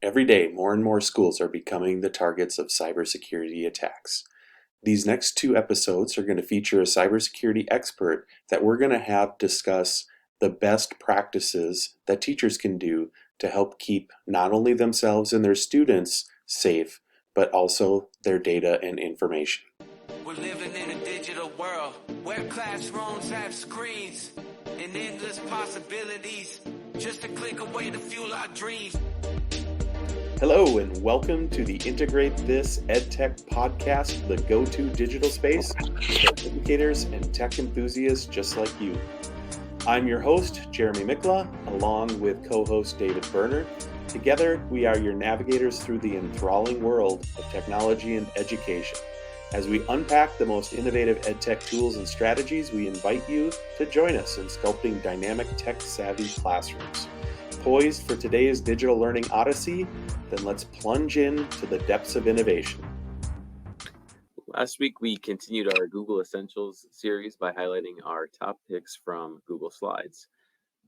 Every day, more and more schools are becoming the targets of cybersecurity attacks. These next two episodes are going to feature a cybersecurity expert that we're going to have discuss the best practices that teachers can do to help keep not only themselves and their students safe, but also their data and information. We're living in a digital world where classrooms have screens and endless possibilities, just a click away to fuel our dreams. Hello and welcome to the Integrate This EdTech podcast, the go-to digital space for educators and tech enthusiasts just like you. I'm your host, Jeremy Mikla, along with co-host David Berner. Together, we are your navigators through the enthralling world of technology and education. As we unpack the most innovative EdTech tools and strategies, we invite you to join us in sculpting dynamic tech-savvy classrooms. Poised for today's digital learning odyssey, then let's plunge into the depths of innovation. Last week, we continued our Google Essentials series by highlighting our top picks from Google Slides.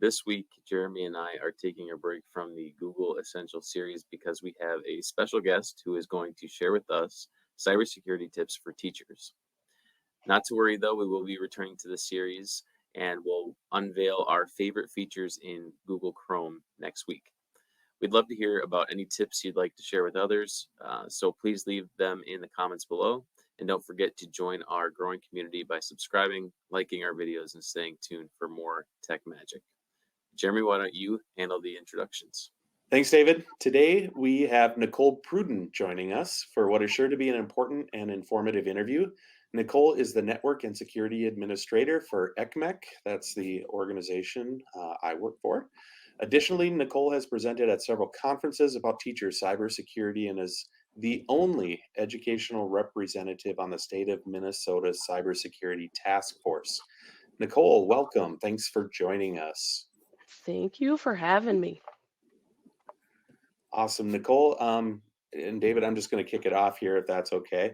This week, Jeremy and I are taking a break from the Google Essentials series because we have a special guest who is going to share with us cybersecurity tips for teachers. Not to worry, though, we will be returning to the series and we'll unveil our favorite features in Google Chrome next week. We'd love to hear about any tips you'd like to share with others, so please leave them in the comments below. And don't forget to join our growing community by subscribing, liking our videos, and staying tuned for more tech magic. Jeremy, why don't you handle the introductions? Thanks, David. Today, we have Nicole Pruden joining us for what is sure to be an important and informative interview. Nicole is the Network and Security Administrator for ECMECC. That's the organization I work for. Additionally, Nicole has presented at several conferences about teacher cybersecurity and is the only educational representative on the state of Minnesota's Cybersecurity Task Force. Nicole, welcome. Thanks for joining us. Thank you for having me. Awesome, Nicole. And David, I'm just going to kick it off here if that's okay.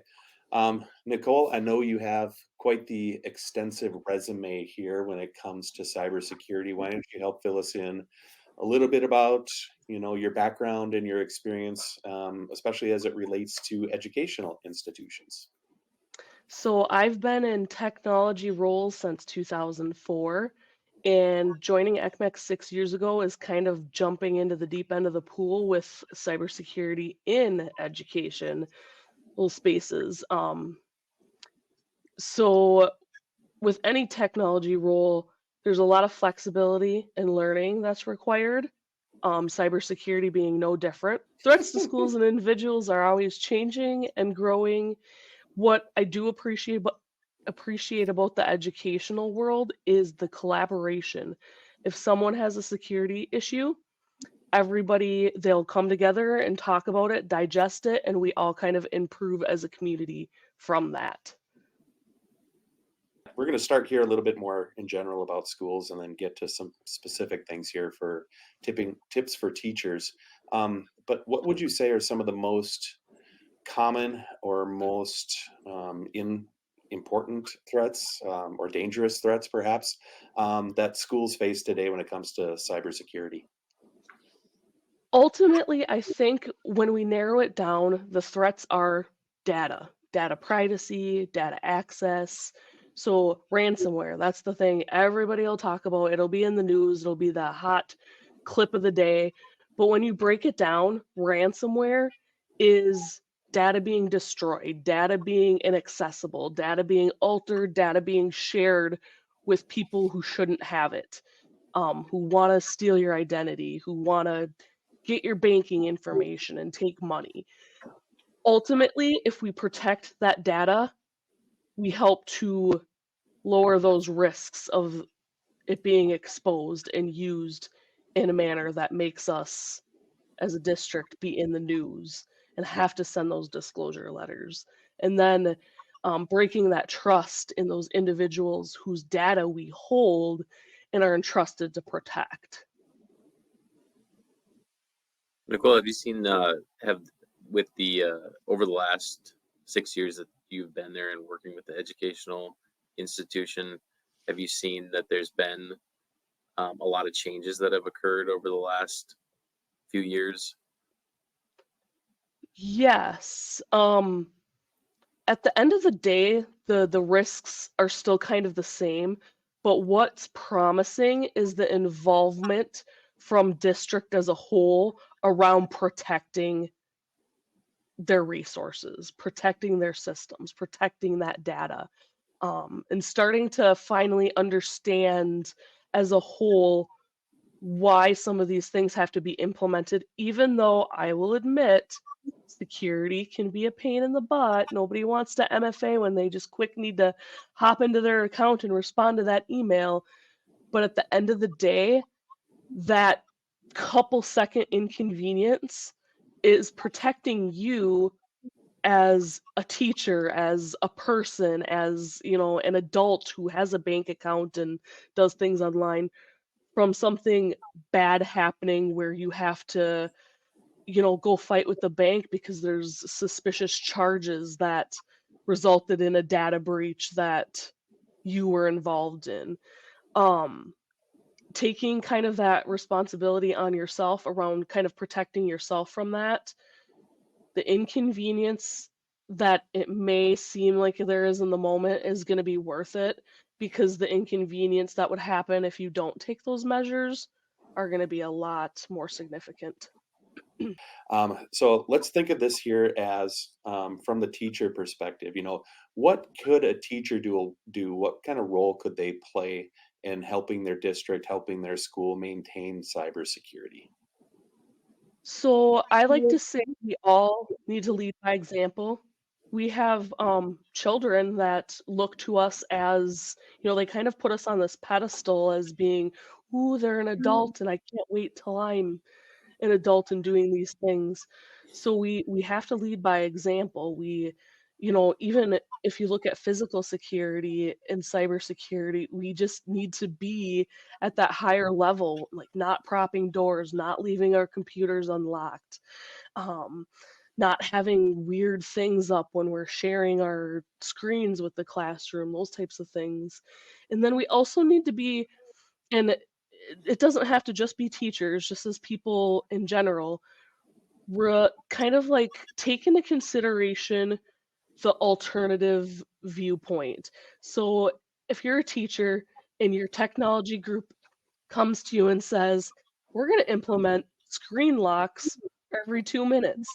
Nicole, I know you have quite the extensive resume here when it comes to cybersecurity. Why don't you help fill us in a little bit about, your background and your experience, especially as it relates to educational institutions? So I've been in technology roles since 2004, and joining ECMECC 6 years ago is kind of jumping into the deep end of the pool with cybersecurity in educational spaces. So with any technology role, there's a lot of flexibility and learning that's required. Cybersecurity being no different. Threats to schools and individuals are always changing and growing. What I do appreciate about the educational world is the collaboration. If someone has a security issue, they'll come together and talk about it, digest it, and we all kind of improve as a community from that. We're going to start here a little bit more in general about schools and then get to some specific things here for tips for teachers. But what would you say are some of the most common or most important threats or dangerous threats, perhaps, that schools face today when it comes to cybersecurity? Ultimately, I think when we narrow it down, the threats are data privacy, data access. So ransomware, that's the thing everybody will talk about. It'll be in the news, it'll be the hot clip of the day. But when you break it down, ransomware is data being destroyed, data being inaccessible, data being altered, data being shared with people who shouldn't have it, who want to steal your identity, who want to get your banking information and take money. Ultimately, if we protect that data, we help to lower those risks of it being exposed and used in a manner that makes us as a district be in the news and have to send those disclosure letters. And then breaking that trust in those individuals whose data we hold and are entrusted to protect. Nicole, have you seen over the last 6 years that you've been there and working with the educational institution, have you seen that there's been a lot of changes that have occurred over the last few years? Yes. At the end of the day, the risks are still kind of the same, but what's promising is the involvement from district as a whole around protecting their resources, protecting their systems, protecting that data, and starting to finally understand as a whole why some of these things have to be implemented, even though I will admit security can be a pain in the butt. Nobody wants to MFA when they just quick need to hop into their account and respond to that email. But at the end of the day, that couple second inconvenience is protecting you as a teacher, as a person, as, an adult who has a bank account and does things online from something bad happening where you have to, go fight with the bank because there's suspicious charges that resulted in a data breach that you were involved in. Um, Taking kind of that responsibility on yourself around kind of protecting yourself from that, the inconvenience that it may seem like there is in the moment is going to be worth it because the inconvenience that would happen if you don't take those measures are going to be a lot more significant. So let's think of this here as from the teacher perspective. What could a teacher do? What kind of role could they play in helping their district, helping their school maintain cybersecurity? So I like to say we all need to lead by example. We have children that look to us as, they kind of put us on this pedestal as being, ooh, they're an adult and I can't wait till I'm an adult and doing these things. So we have to lead by example. Even if you look at physical security and cybersecurity, we just need to be at that higher level, like not propping doors, not leaving our computers unlocked, um, not having weird things up when we're sharing our screens with the classroom, those types of things. And then we also need to be, and it doesn't have to just be teachers, just as people in general, kind of like take into consideration the alternative viewpoint. So if you're a teacher and your technology group comes to you and says, we're going to implement screen locks every 2 minutes,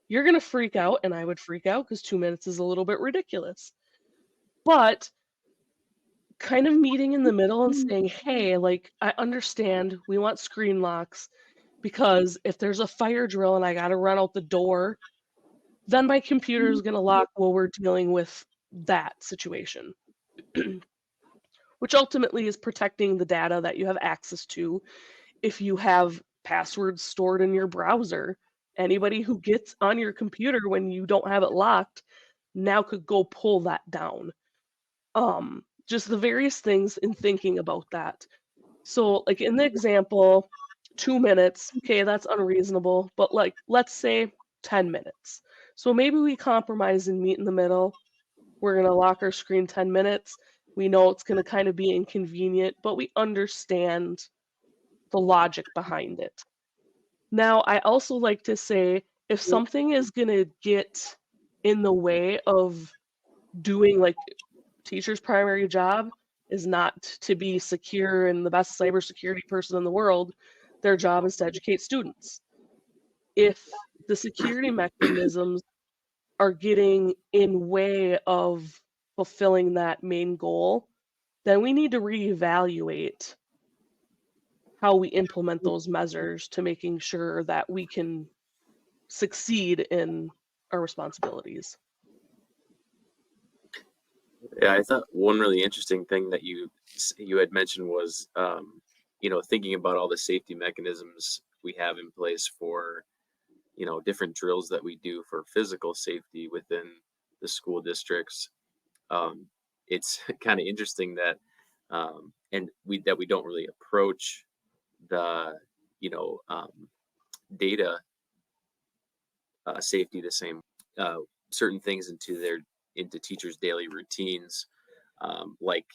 you're going to freak out, and I would freak out because 2 minutes is a little bit ridiculous. But kind of meeting in the middle and saying, hey, like, I understand we want screen locks because if there's a fire drill and I got to run out the door, then my computer is going to lock while we're dealing with that situation, which ultimately is protecting the data that you have access to. If you have passwords stored in your browser, anybody who gets on your computer when you don't have it locked now could go pull that down. Just the various things in thinking about that. So, like in the example, 2 minutes, okay, that's unreasonable, but like let's say 10 minutes. So maybe we compromise and meet in the middle. We're going to lock our screen 10 minutes. We know it's going to kind of be inconvenient, but we understand the logic behind it. Now, I also like to say if something is going to get in the way of doing like teacher's primary job is not to be secure and the best cybersecurity person in the world. Their job is to educate students. If the security mechanisms are getting in way of fulfilling that main goal, then we need to reevaluate how we implement those measures to making sure that we can succeed in our responsibilities. Yeah, I thought one really interesting thing that you had mentioned was, thinking about all the safety mechanisms we have in place for, different drills that we do for physical safety within the school districts. Um, it's kind of interesting that, and we don't really approach the, you know, data safety the same. Uh, Certain things into teachers' daily routines, like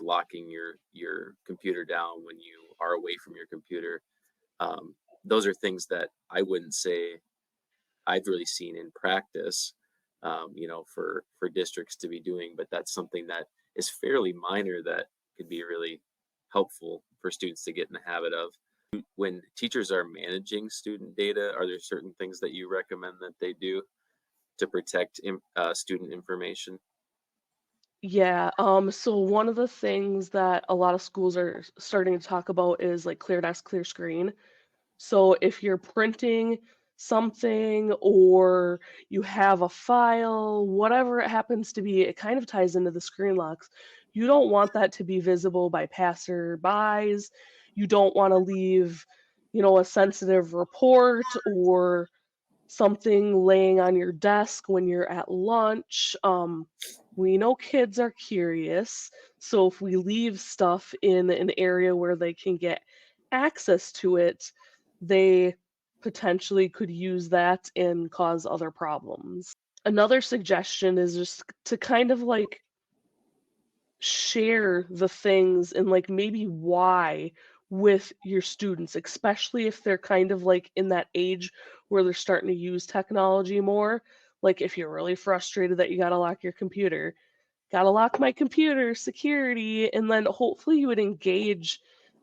locking your computer down when you are away from your computer. Those are things that I wouldn't say I've really seen in practice, for districts to be doing, but that's something that is fairly minor that could be really helpful for students to get in the habit of. When teachers are managing student data, are there certain things that you recommend that they do to protect student information? Yeah, so one of the things that a lot of schools are starting to talk about is like clear desk, clear screen. So if you're printing something or you have a file, whatever it happens to be, it kind of ties into the screen locks. You don't want that to be visible by passerbys. You don't want to leave, a sensitive report or something laying on your desk when you're at lunch. We know kids are curious, so if we leave stuff in an area where they can get access to it, they potentially could use that and cause other problems. Another suggestion is just to kind of like share the things and like maybe why with your students, especially if they're kind of like in that age where they're starting to use technology more. Like if you're really frustrated that you got to lock your computer, got to lock my computer, security, and then hopefully you would engage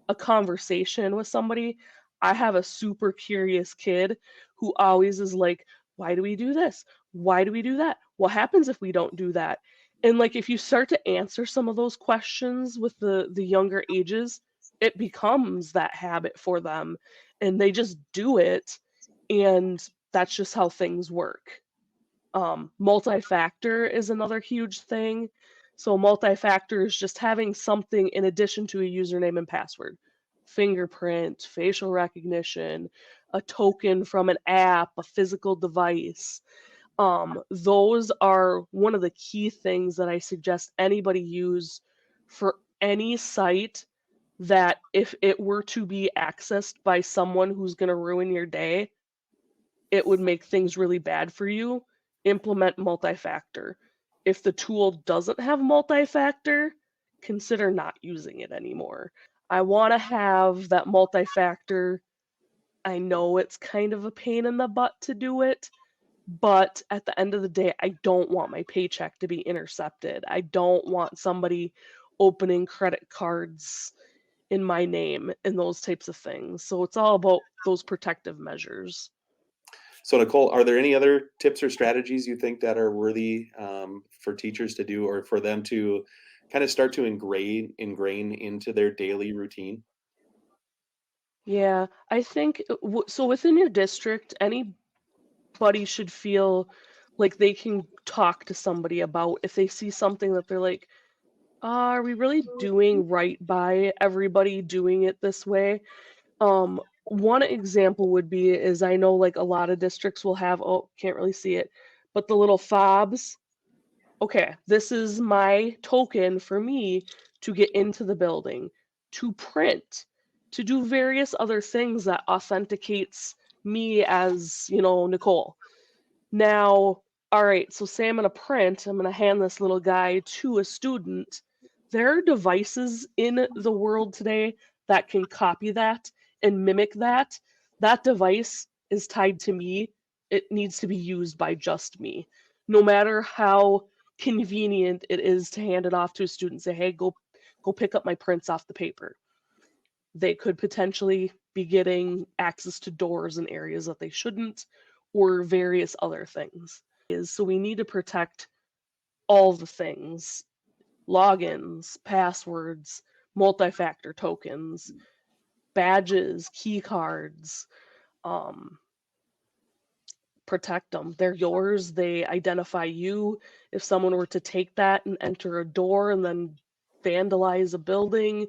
a conversation with somebody. I have a super curious kid who always is like, why do we do this? Why do we do that? What happens if we don't do that? And like if you start to answer some of those questions with the younger ages, it becomes that habit for them and they just do it, and that's just how things work. Multi-factor is another huge thing. So multi-factor is just having something in addition to a username and password. Fingerprint, facial recognition, a token from an app, a physical device. Those are one of the key things that I suggest anybody use for any site that if it were to be accessed by someone who's going to ruin your day, it would make things really bad for you. Implement multi-factor. If the tool doesn't have multi-factor, consider not using it anymore. I want to have that multi-factor. I know it's kind of a pain in the butt to do it, but at the end of the day, I don't want my paycheck to be intercepted. I don't want somebody opening credit cards in my name and those types of things. So it's all about those protective measures. So, Nicole, are there any other tips or strategies you think that are worthy for teachers to do, or for them to kind of start to ingrain into their daily routine? Yeah, I think so within your district, anybody should feel like they can talk to somebody about if they see something that they're like, are we really doing right by everybody doing it this way? One example would be is I know like a lot of districts will have, oh, can't really see it, but the little fobs. Okay, this is my token for me to get into the building, to print, to do various other things that authenticates me as, Nicole. Now, all right, so say I'm going to print, I'm going to hand this little guy to a student. There are devices in the world today that can copy that and mimic that. That device is tied to me. It needs to be used by just me. No matter how convenient it is to hand it off to a student, say, hey, go pick up my prints off the paper. They could potentially be getting access to doors in areas that they shouldn't, or various other things. So we need to protect all the things: logins, passwords, multi-factor tokens, badges, key cards. Um, Protect them. They're yours. They identify you. If someone were to take that and enter a door and then vandalize a building,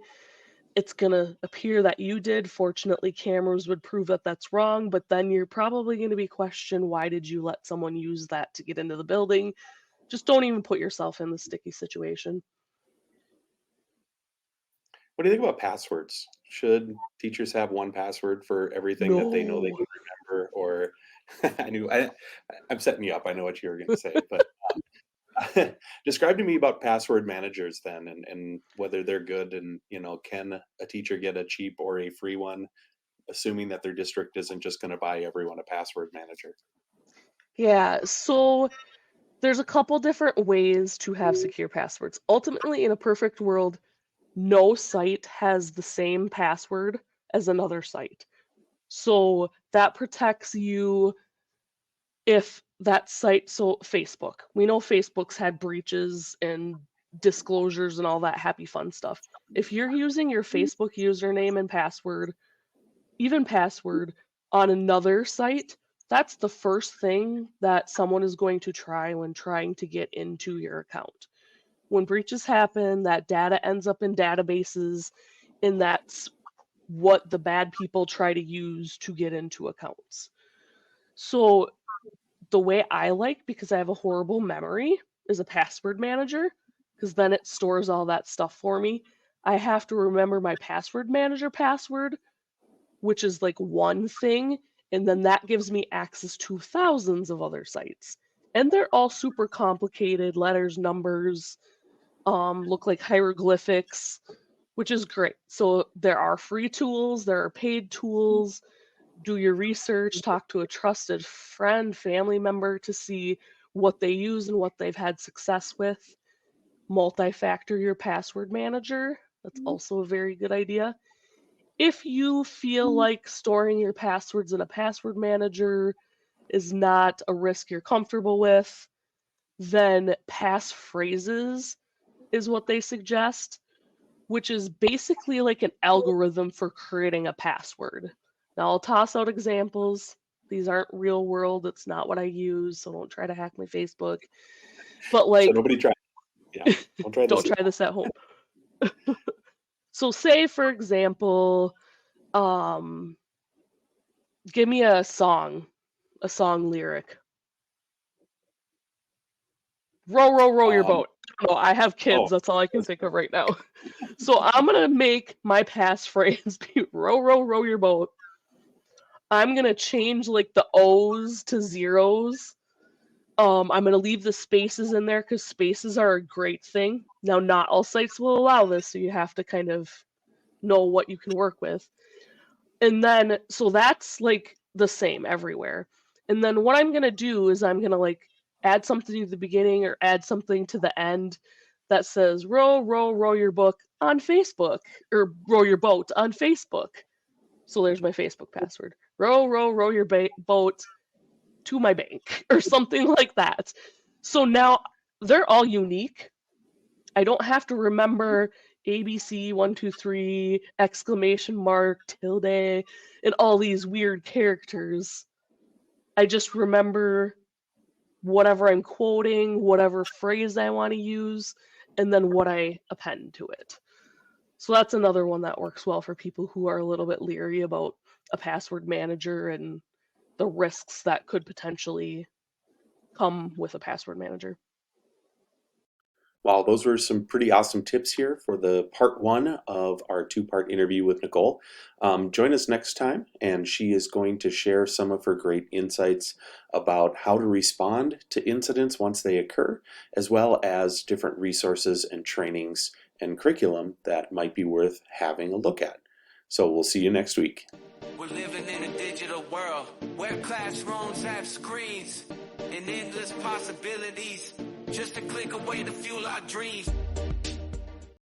it's going to appear that you did. Fortunately, cameras would prove that that's wrong, but then you're probably going to be questioned, why did you let someone use that to get into the building? Just don't even put yourself in the sticky situation. What do you think about passwords? Should teachers have one password for everything that they know they No. can remember? Or I'm setting you up. I know what you were going to say, but describe to me about password managers then, and whether they're good, and can a teacher get a cheap or a free one, assuming that their district isn't just going to buy everyone a password manager? Yeah, so there's a couple different ways to have secure passwords. Ultimately, in a perfect world, no site has the same password as another site. So that protects you if that site, so Facebook, we know Facebook's had breaches and disclosures and all that happy fun stuff. If you're using your Facebook username and password, even password, on another site, that's the first thing that someone is going to try when trying to get into your account. When breaches happen, that data ends up in databases, and that's what the bad people try to use to get into accounts. So the way I like, because I have a horrible memory, is a password manager, because then it stores all that stuff for me. I have to remember my password manager password, which is like one thing, and then that gives me access to thousands of other sites. And they're all super complicated, letters, numbers, look like hieroglyphics, which is great. So there are free tools, there are paid tools. Do your research, talk to a trusted friend, family member to see what they use and what they've had success with. Multi-factor your password manager. That's also a very good idea. If you feel like storing your passwords in a password manager is not a risk you're comfortable with, then passphrases is what they suggest, which is basically like an algorithm for creating a password. Now, I'll toss out examples. These aren't real world. It's not what I use, so don't try to hack my Facebook. But So like, nobody try. Yeah, don't try this. don't try this at home. So say, for example, give me a song lyric. Row, row, row your boat. No, I have kids. That's all I can think of right now. So I'm going to make my passphrase be row, row, row your boat. I'm going to change like the O's to zeros. I'm going to leave the spaces in there because spaces are a great thing. Now, not all sites will allow this, so you have to kind of know what you can work with. And then, so that's like the same everywhere. And then what I'm going to do is I'm going to like add something to the beginning or add something to the end that says row, row, row your book on Facebook, or row your boat on Facebook. So there's my Facebook password. Row, row, row your boat to my bank, or something like that. So now they're all unique. I don't have to remember ABC 123 exclamation mark tilde and all these weird characters. I just remember whatever I'm quoting, whatever phrase I want to use, and then what I append to it. So that's another one that works well for people who are a little bit leery about a password manager and the risks that could potentially come with a password manager. Wow, those were some pretty awesome tips here for the part one of our two-part interview with Nicole. Join us next time, and she is going to share some of her great insights about how to respond to incidents once they occur, as well as different resources and trainings and curriculum that might be worth having a look at. So we'll see you next week. We're living in a digital world where classrooms have screens and endless possibilities. Just a click away to fuel our dreams.